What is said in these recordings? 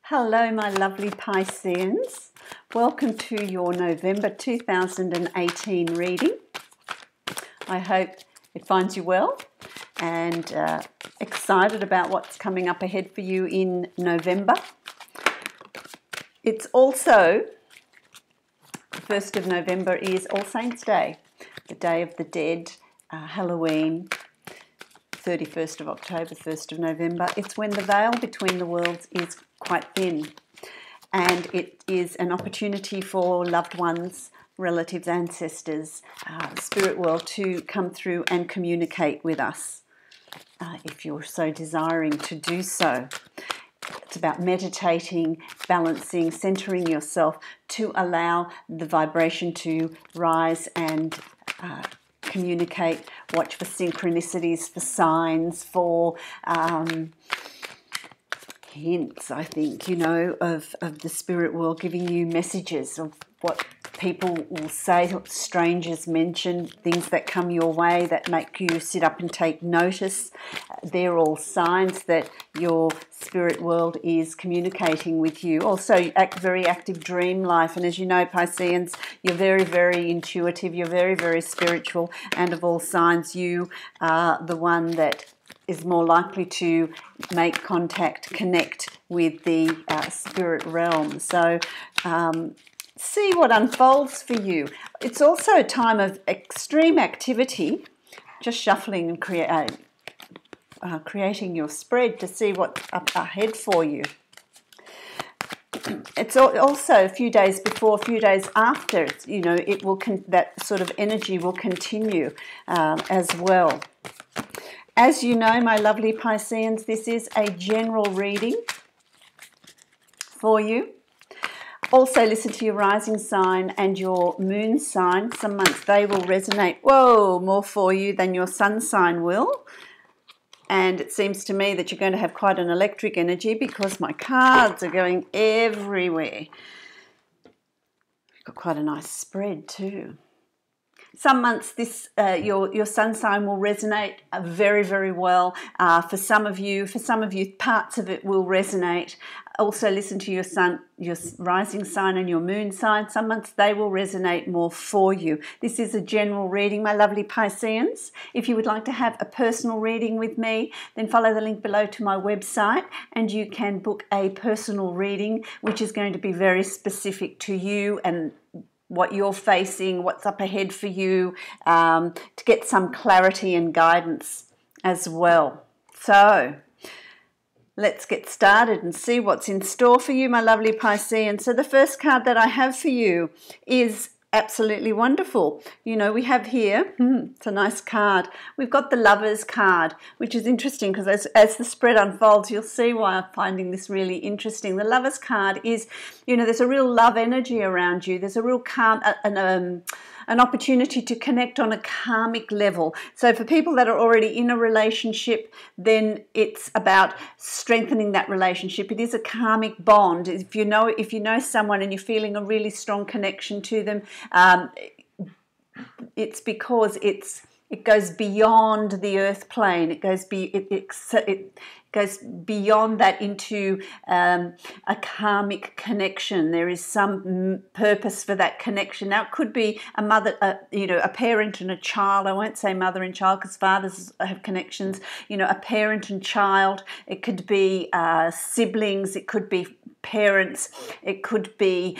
Hello, my lovely Pisceans. Welcome to your November 2018 reading. I hope it finds you well and excited about what's coming up ahead for you in November. It's also, the 1st of November is All Saints' Day, the Day of the Dead, Halloween, 31st of October, 1st of November. It's when the veil between the worlds is quite thin, and it is an opportunity for loved ones, relatives, ancestors, spirit world to come through and communicate with us if you're so desiring to do so. It's about meditating, balancing, centering yourself to allow the vibration to rise and communicate. Watch for synchronicities, for signs, for hints, I think, of the spirit world giving you messages of what people will say, what strangers mention, things that come your way that make you sit up and take notice. They're all signs that your spirit world is communicating with you. Also, very active dream life. And as you know, Pisceans, you're very, very intuitive. You're very, very spiritual. And of all signs, you are the one that is more likely to make contact, connect with the spirit realm. So see what unfolds for you. It's also a time of extreme activity, just shuffling and creating your spread to see what's up ahead for you. It's also a few days before, a few days after, it will that sort of energy will continue as well. As you know, my lovely Pisceans, this is a general reading for you. Also listen to your rising sign and your moon sign. Some months they will resonate, more for you than your sun sign will. And it seems to me that you're going to have quite an electric energy because my cards are going everywhere. You've got quite a nice spread too. Some months your sun sign will resonate very, very well. For some of you, parts of it will resonate. Also listen to your rising sign and your moon sign. Some months they will resonate more for you. This is a general reading, my lovely Pisceans. If you would like to have a personal reading with me, then follow the link below to my website and you can book a personal reading, which is going to be very specific to you and what you're facing, what's up ahead for you, to get some clarity and guidance as well. So let's get started and see what's in store for you, my lovely Piscean. So the first card that I have for you is absolutely wonderful. We have here, it's a nice card. We've got the Lovers card, which is interesting because as the spread unfolds, you'll see why I'm finding this really interesting. The Lovers card is, there's a real love energy around you. There's a real calm, an opportunity to connect on a karmic level. So for people that are already in a relationship, then it's about strengthening that relationship. It is a karmic bond. If you know someone and you're feeling a really strong connection to them, it's because it goes beyond the earth plane. It goes beyond that into a karmic connection. There is some purpose for that connection. Now, it could be a mother, a parent and a child. I won't say mother and child because fathers have connections. A parent and child. It could be siblings. It could be parents. It could be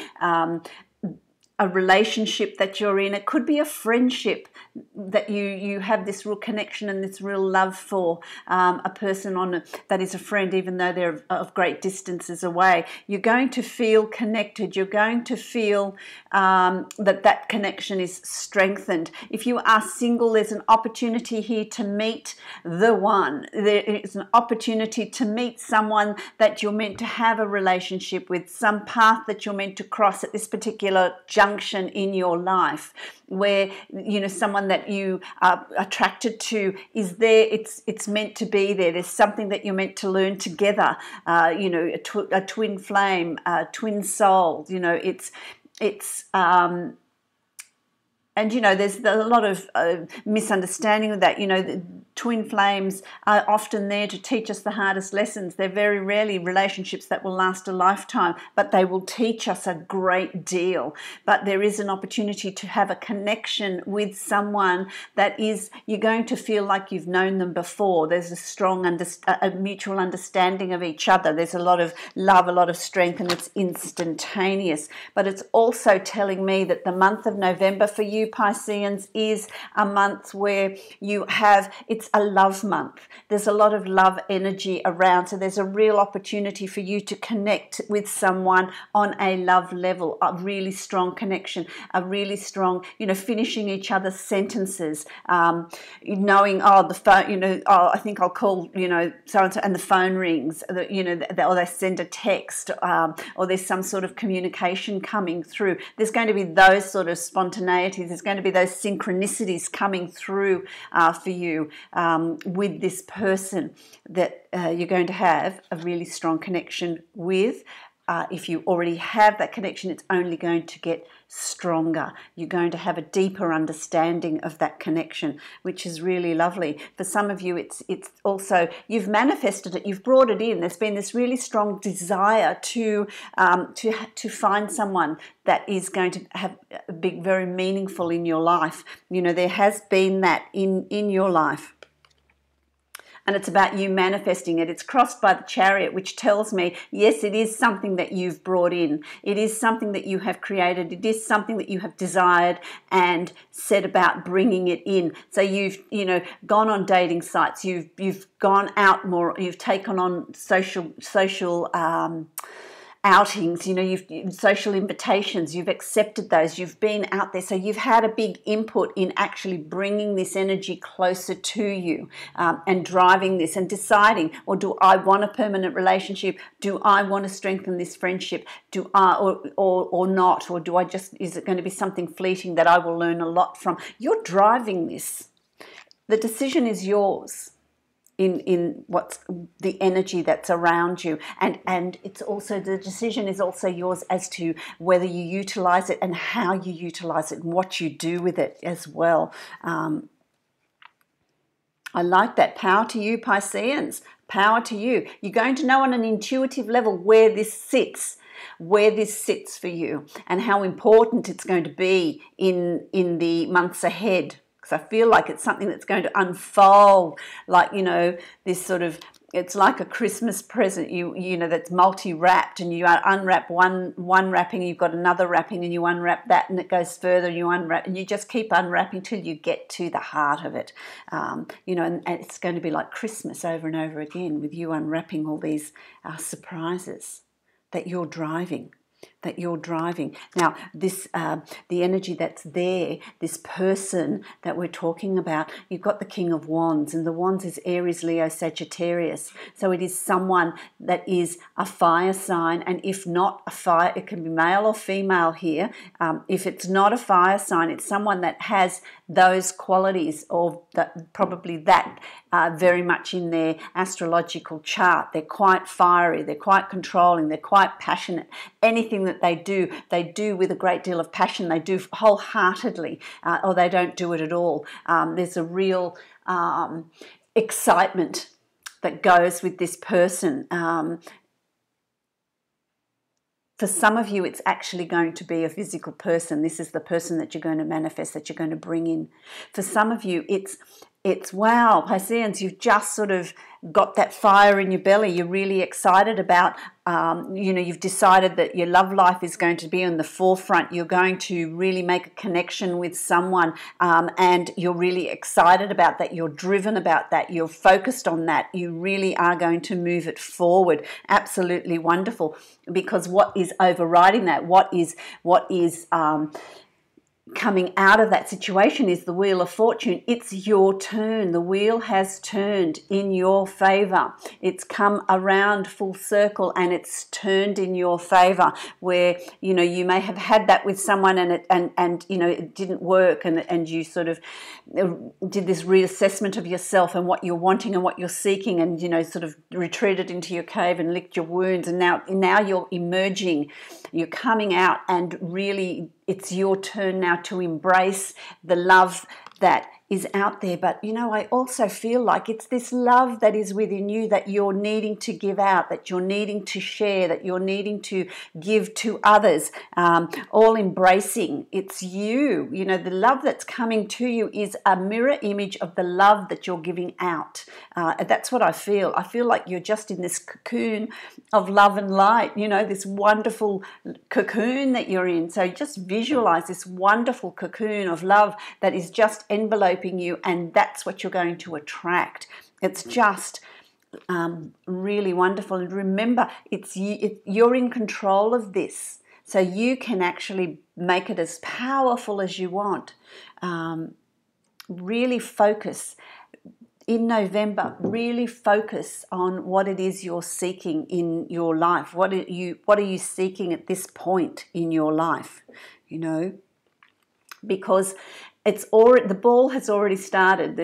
a relationship that you're in. It could be a friendship that you have this real connection and this real love for a person that is a friend, even though they're of great distances away. You're going to feel connected. You're going to feel that connection is strengthened. If you are single, there's an opportunity here to meet the one. There is an opportunity to meet someone that you're meant to have a relationship with, some path that you're meant to cross at this particular junction in your life, where someone that you are attracted to is there. It's meant to be there. There's something that you're meant to learn together. A twin flame, a twin soul. It's And, you know, there's a lot of misunderstanding of that. You know, the twin flames are often there to teach us the hardest lessons. They're very rarely relationships that will last a lifetime, but they will teach us a great deal. But there is an opportunity to have a connection with someone that is, you're going to feel like you've known them before. There's a strong a mutual understanding of each other. There's a lot of love, a lot of strength, and it's instantaneous. But it's also telling me that the month of November for you, Pisceans, is a month where you have, it's a love month. There's a lot of love energy around, so there's a real opportunity for you to connect with someone on a love level, a really strong connection, a really strong, you know, finishing each other's sentences, knowing, oh, the phone, you know, oh, I think I'll call, you know, so-and-so, and the phone rings, you know, or they send a text, or there's some sort of communication coming through. There's going to be those sort of spontaneities. There's going to be those synchronicities coming through for you with this person that you're going to have a really strong connection with. If you already have that connection, it's only going to get stronger. You're going to have a deeper understanding of that connection, which is really lovely. For some of you, it's also, you've manifested it, you've brought it in. There's been this really strong desire to find someone that is going to have be very meaningful in your life. You know, there has been that in your life. And it's about you manifesting it. It's crossed by the Chariot, which tells me, yes, it is something that you've brought in. It is something that you have created. It is something that you have desired and set about bringing it in. So you've, you know, gone on dating sites. You've gone out more. You've taken on social outings, you know, you've social invitations, you've accepted those, you've been out there, so you've had a big input in actually bringing this energy closer to you, and driving this and deciding, or do I want a permanent relationship? Do I want to strengthen this friendship? Do I, or not? Or do I just, is it going to be something fleeting that I will learn a lot from? You're driving this. The decision is yours. In what's the energy that's around you, and it's also, the decision is also yours as to whether you utilize it and how you utilize it and what you do with it as well. I like that. Power to you, Pisceans. Power to you. You're going to know on an intuitive level where this sits for you, and how important it's going to be in the months ahead. Because I feel like it's something that's going to unfold, like, you know, this sort of, it's like a Christmas present, you know, that's multi-wrapped, and you unwrap one wrapping, you've got another wrapping, and you unwrap that, and it goes further, and you unwrap, and you just keep unwrapping till you get to the heart of it. You know, and it's going to be like Christmas over and over again, with you unwrapping all these surprises that you're driving. Now, this the energy that's there, this person that we're talking about, you've got the King of Wands, and the Wands is Aries, Leo, Sagittarius. So it is someone that is a fire sign, and if not a fire, it can be male or female here. If it's not a fire sign, it's someone that has those qualities, or probably that very much in their astrological chart. They're quite fiery, they're quite controlling, they're quite passionate. Anything that they do with a great deal of passion. They do wholeheartedly, or they don't do it at all. There's a real excitement that goes with this person. For some of you, it's actually going to be a physical person. This is the person that you're going to manifest, that you're going to bring in. For some of you, it's wow, Pisceans, you've just sort of got that fire in your belly. You're really excited about, you know, you've decided that your love life is going to be on the forefront. You're going to really make a connection with someone, and you're really excited about that. You're driven about that. You're focused on that. You really are going to move it forward. Absolutely wonderful. Because what is overriding that, what is coming out of that situation is the Wheel of Fortune. It's your turn. The wheel has turned in your favor. It's come around full circle, and it's turned in your favor, where, you know, you may have had that with someone, and you know, it didn't work, and you sort of did this reassessment of yourself and what you're wanting and what you're seeking, and, you know, sort of retreated into your cave and licked your wounds, and now you're emerging. You're coming out and really it's your turn now to embrace the love that is out there. But, you know, I also feel like it's this love that is within you that you're needing to give out, that you're needing to share, that you're needing to give to others, all embracing. It's you. You know, the love that's coming to you is a mirror image of the love that you're giving out. That's what I feel. I feel like you're just in this cocoon of love and light, you know, this wonderful cocoon that you're in. So just visualize this wonderful cocoon of love that is just enveloping you, and that's what you're going to attract. It's just really wonderful. And remember, you're in control of this, so you can actually make it as powerful as you want. Really focus in November. Really focus on what it is you're seeking in your life. What are you seeking at this point in your life? You know, because the ball has already started.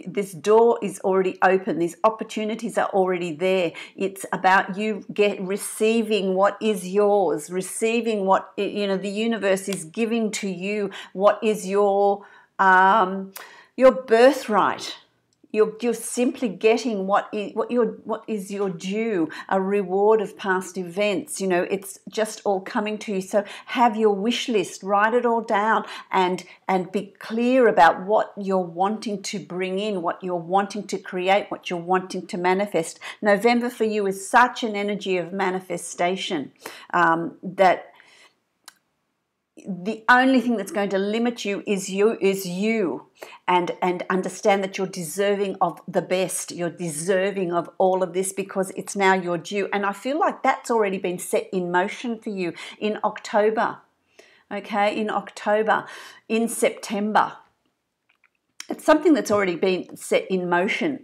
This door is already open. These opportunities are already there. It's about you receiving what is yours, receiving what, you know, the universe is giving to you. What is your birthright? You're simply getting what is your due, a reward of past events. You know, it's just all coming to you. So have your wish list, write it all down, and be clear about what you're wanting to bring in, what you're wanting to create, what you're wanting to manifest. November for you is such an energy of manifestation that the only thing that's going to limit you is you, and understand that you're deserving of the best. You're deserving of all of this because it's now your due. And I feel like that's already been set in motion for you in October. Okay, in October, in September. It's something that's already been set in motion.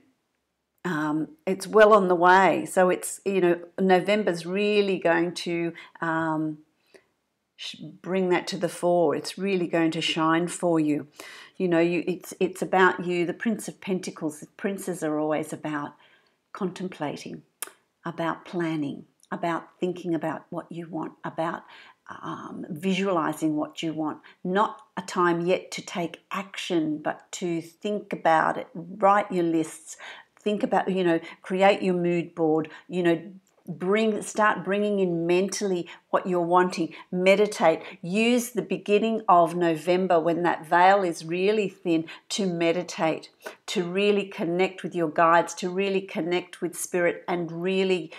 It's well on the way. So it's, you know, November's really going to bring that to the fore. It's really going to shine for you. You know, it's about you. The Prince of Pentacles, the princes are always about contemplating, about planning, about thinking about what you want, about visualizing what you want. Not a time yet to take action, but to think about it, write your lists, think about, you know, create your mood board, you know, start bringing in mentally what you're wanting. Meditate. Use the beginning of November when that veil is really thin to meditate, to really connect with your guides, to really connect with spirit, and really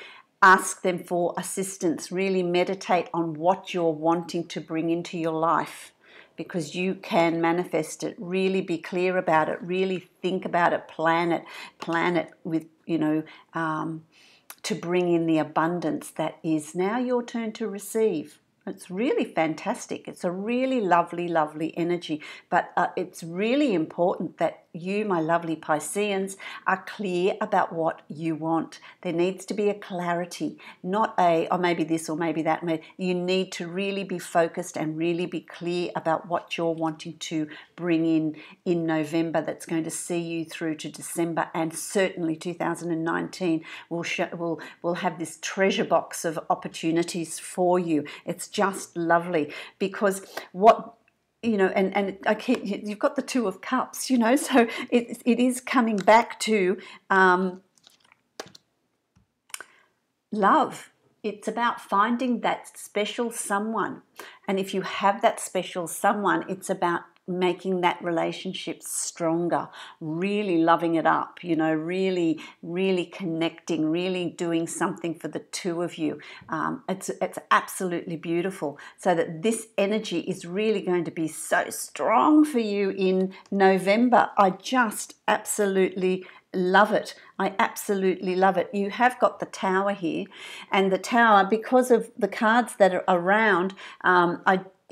ask them for assistance. Really meditate on what you're wanting to bring into your life, because you can manifest it. Really be clear about it. Really think about it. Plan it with, you know, to bring in the abundance that is now your turn to receive. It's really fantastic. It's a really lovely, lovely energy. But it's really important that you, my lovely Pisceans, are clear about what you want. There needs to be a clarity, not or maybe this or maybe that. You need to really be focused and really be clear about what you're wanting to bring in November, that's going to see you through to December, and certainly 2019 will have this treasure box of opportunities for you. It's just lovely, because what, you know, and you've got the Two of Cups, you know, so it is coming back to love. It's about finding that special someone, and if you have that special someone, it's about making that relationship stronger, really loving it up, you know, really, really connecting, really doing something for the two of you. It's absolutely beautiful. So that this energy is really going to be so strong for you in November. I just absolutely love it. I absolutely love it. You have got the Tower here, and the Tower, because of the cards that are around,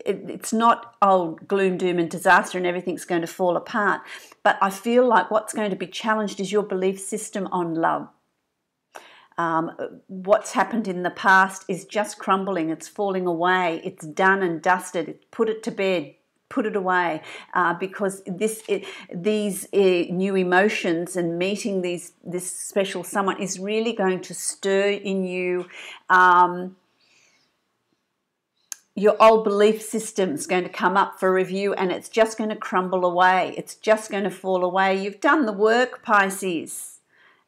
it's not, oh, gloom, doom and disaster and everything's going to fall apart. But I feel like what's going to be challenged is your belief system on love. What's happened in the past is just crumbling. It's falling away. It's done and dusted. Put it to bed. Put it away, because these new emotions and meeting this special someone is really going to stir in you your old belief system's going to come up for review, and it's just going to crumble away. It's just going to fall away. You've done the work, Pisces.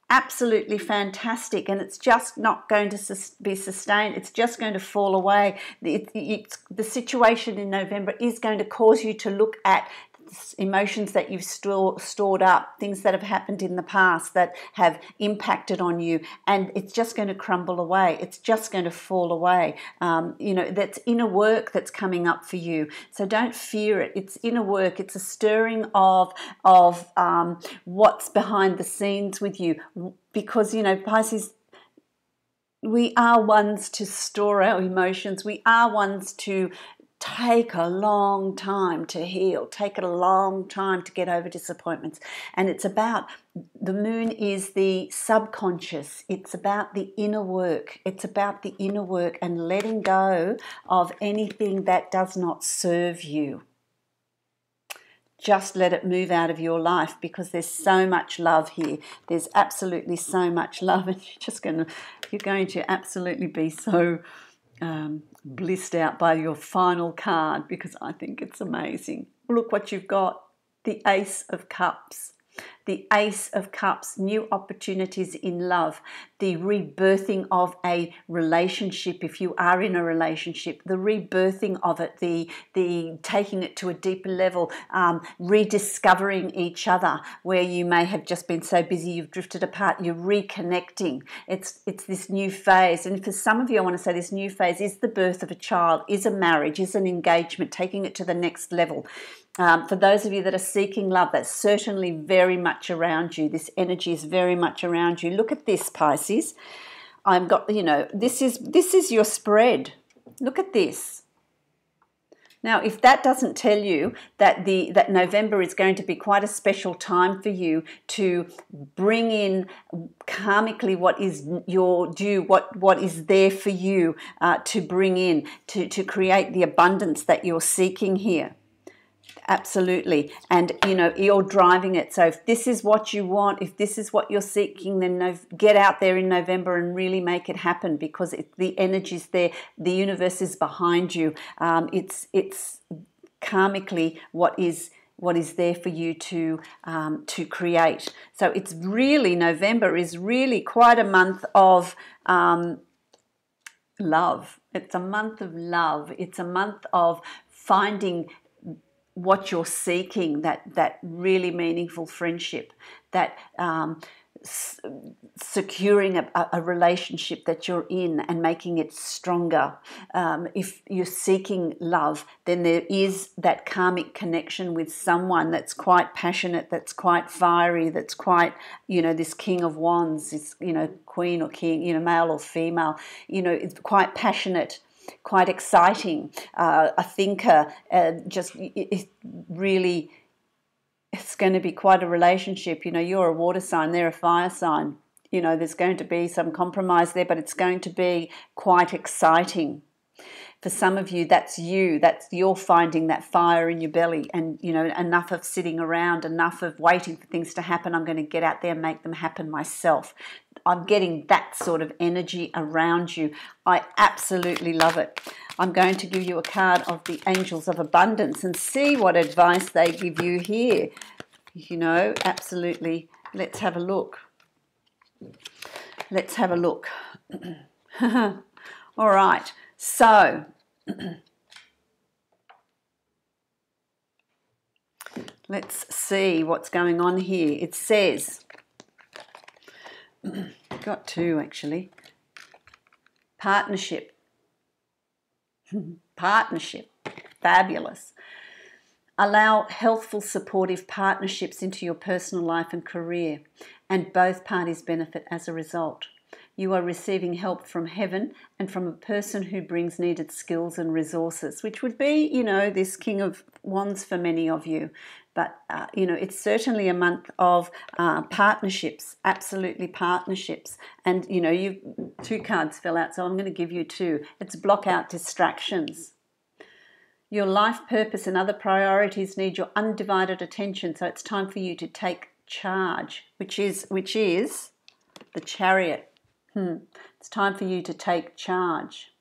Absolutely fantastic, and it's just not going to be sustained. It's just going to fall away. The situation in November is going to cause you to look at emotions that you've stored up, things that have happened in the past that have impacted on you, and it's just going to crumble away. It's just going to fall away. That's inner work that's coming up for you. So don't fear it. It's inner work. It's a stirring of what's behind the scenes with you, because Pisces, we are ones to store our emotions. We are ones to take a long time to heal, take a long time to get over disappointments. And it's about, the moon is the subconscious. It's about the inner work. It's about the inner work and letting go of anything that does not serve you. Just let it move out of your life, because there's so much love here. There's absolutely so much love, and you're going to absolutely be so blissed out by your final card, because I think it's amazing. Look what you've got, the Ace of Cups. The Ace of Cups, new opportunities in love, the rebirthing of a relationship if you are in a relationship, the rebirthing of it, the taking it to a deeper level, rediscovering each other where you may have just been so busy you've drifted apart, you're reconnecting. It's this new phase, and for some of you I want to say this new phase is the birth of a child, is a marriage, is an engagement, taking it to the next level. For those of you that are seeking love, that's certainly very much around you. This energy is very much around you. Look at this, Pisces. I've got, this is your spread. Look at this. Now, if that doesn't tell you that that November is going to be quite a special time for you to bring in karmically what is your due, what is there for you to bring in, to create the abundance that you're seeking here. Absolutely. And, you're driving it. So if this is what you want, if this is what you're seeking, then get out there in November and really make it happen, because the energy's there. The universe is behind you. It's karmically what is there for you to create. So it's really, November is really quite a month of love. It's a month of love. It's a month of finding what you're seeking, that really meaningful friendship, that securing a relationship that you're in and making it stronger. If you're seeking love, then there is that karmic connection with someone that's quite passionate, that's quite fiery, that's quite, this King of Wands, this, Queen or King, male or female, it's quite passionate, quite exciting, a thinker, it's going to be quite a relationship. You're a water sign, they're a fire sign. There's going to be some compromise there, but it's going to be quite exciting. For some of you, that's you're finding that fire in your belly, and enough of sitting around, enough of waiting for things to happen. I'm going to get out there and make them happen myself. I'm getting that sort of energy around you. I absolutely love it. I'm going to give you a card of the Angels of Abundance and see what advice they give you here. Absolutely. Let's have a look. Let's have a look. All right. So, let's see what's going on here. It says, got two actually, partnership. Partnership, fabulous. Allow healthful, supportive partnerships into your personal life and career, and both parties benefit as a result. You are receiving help from heaven and from a person who brings needed skills and resources, which would be, this King of Wands for many of you. But, it's certainly a month of partnerships, absolutely partnerships. And, two cards fell out, so I'm going to give you two. It's block out distractions. Your life purpose and other priorities need your undivided attention, so it's time for you to take charge, which is the Chariot. It's time for you to take charge.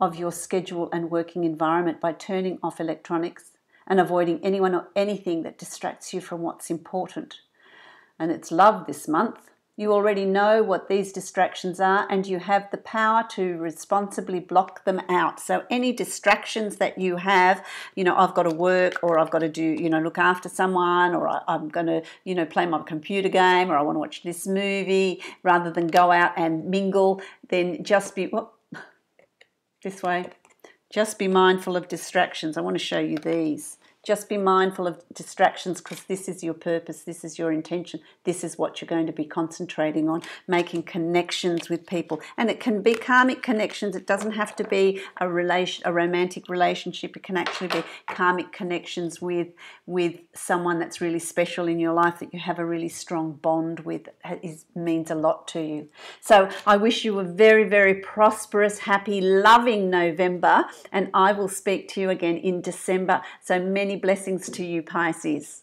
of your schedule and working environment by turning off electronics and avoiding anyone or anything that distracts you from what's important. And it's love this month. You already know what these distractions are, and you have the power to responsibly block them out. So any distractions that you have, you know, I've got to work, or I've got to do, you know, look after someone, or I'm going to, you know, play my computer game, or I want to watch this movie, rather than go out and mingle, then just be, this way, just be mindful of distractions. I want to show you these. Just be mindful of distractions, because this is your purpose, this is your intention, this is what you're going to be concentrating on, making connections with people. And it can be karmic connections. It doesn't have to be a romantic relationship. It can actually be karmic connections with someone that's really special in your life, that you have a really strong bond with. It means a lot to you. So I wish you a very, very prosperous, happy, loving November, and I will speak to you again in December. So many blessings to you, Pisces.